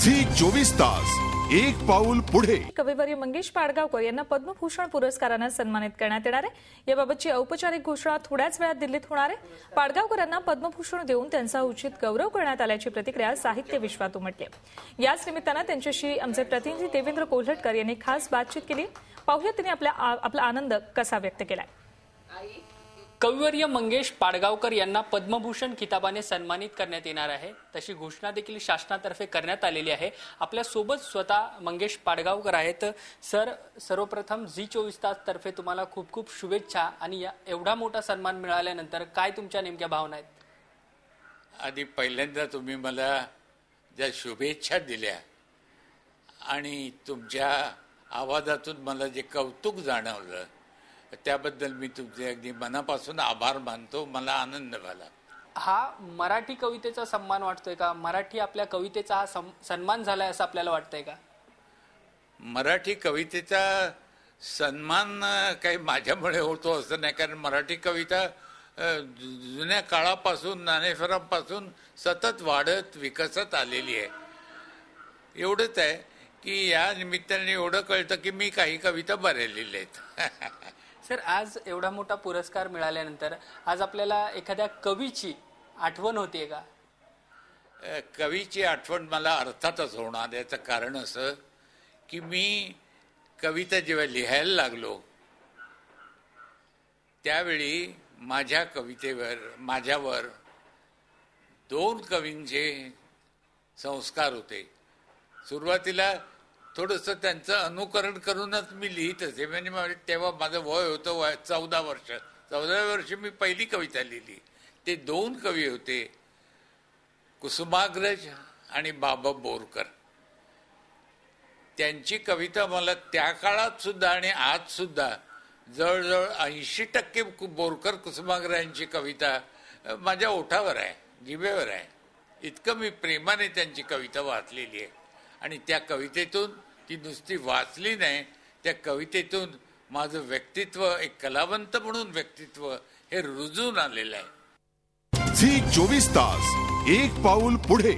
Zee 24 तास एक पाऊल पुढे। कविवर्य मंगेश पाडगावकर यांना पद्मभूषण पुरस्काराने सन्मानित करण्यात येणार आहे। याबाबतची औपचारिक घोषणा थोड्याच वेळात दिल्लीत होणार आहे। पाडगावकर यांना पद्मभूषण देऊन त्यांचा उचित गौरव करण्यात आल्याची प्रतिक्रिया साहित्य विश्वात उमटली आहे। याच निमित्ताने त्यांच्याशी आमचे प्रतिनिधी देवेंद्र कोल्हटकर यांनी खास बातचीत केली। पाहूया त्यांनी आपला आनंद कसा व्यक्त केलाय। कविवर्य मंगेश पाडगावकर यांना पद्मभूषण किताबाने सन्मानित करण्यात येणार आहे, तशी घोषणा देखील शासनातर्फे करण्यात आलेली आहे। आपल्या सोबत स्वतः मंगेश पाडगावकर आहेत। सर, सर्वप्रथम झी 24 तास तर्फे तुम्हाला खूप खूप शुभेच्छा आणि एवढा मोठा सन्मान मिळाल्यानंतर काय तुमच्या नेमक्या भावना आहेत? आधी पहिल्यांदा तुम्ही मला ज्या शुभेच्छा दिल्या आणि तुमच्या आवाजातून मला जे कौतुक जाणवलं त्याबद्दल मी तुमचे अगदी मनापासून आभार मानतो। मला आनंद झाला। हा मराठी कवितेचा सन्मान वाटतोय का? मराठी आपल्या कवितेचा हा सन्मान झालाय असं आपल्याला वाटतंय का? मराठी कवितेचा सन्मान काही माझ्यामुळे होतो असं नाही, कारण मराठी कविता जुन्या काळापासून ज्ञानेश्वरांपासून सतत वाढत विकसत आलेली आहे। एवढंच आहे की या निमित्ताने एवढं कळतं की मी काही कविता बऱ्या लिहिल्या आहेत। सर, आज एवढा मोठा पुरस्कार मिळाल्यानंतर आज आपल्याला एखाद्या कवीची आठवण होते का? कवीची आठवण मला अर्थातच होणार। याचं कारण असं की मी कविता जेव्हा लिहायला लागलो त्यावेळी माझ्या कवितेवर माझ्यावर 2 कवींचे संस्कार होते। सुरुवातीला थोडंसं त्यांचं अनुकरण करूनच मी लिहित असे, म्हणजे तेव्हा माझं वय होतं 14 वर्ष। 14व्या वर्षी मी पहिली कविता लिहिली। ते 2 कवी होते, कुसुमाग्रज आणि बाबा बोरकर। त्यांची कविता मला त्या काळात सुद्धा आणि आज सुद्धा जवळजवळ 80% बोरकर कुसुमाग्रजांची कविता माझ्या ओठावर आहे, जिभेवर आहे। इतकं मी प्रेमाने त्यांची कविता वाचलेली आहे आणि त्या कवितेतून ती नुसती वाचली नाही, त्या कवितेतून माझं व्यक्तित्व, एक कलावंत म्हणून व्यक्तित्व हे रुजून आलेलं आहे। झी 24 तास एक पाऊल पुढे।